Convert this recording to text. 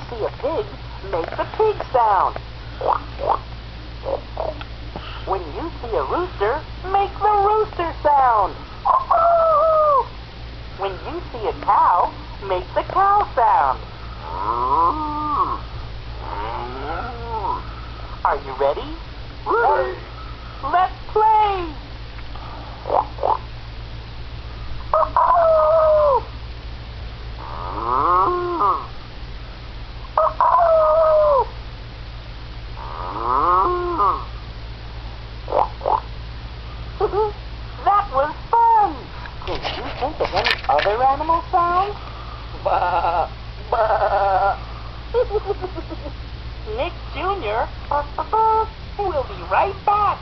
see a pig, make the pig sound. When you see a rooster, make the rooster sound. When you see a cow, make the cow sound. Are you ready? Ready. Let's play! That was fun! Can you think of any other animal sounds? Bah, bah. Nick Jr. will be right back.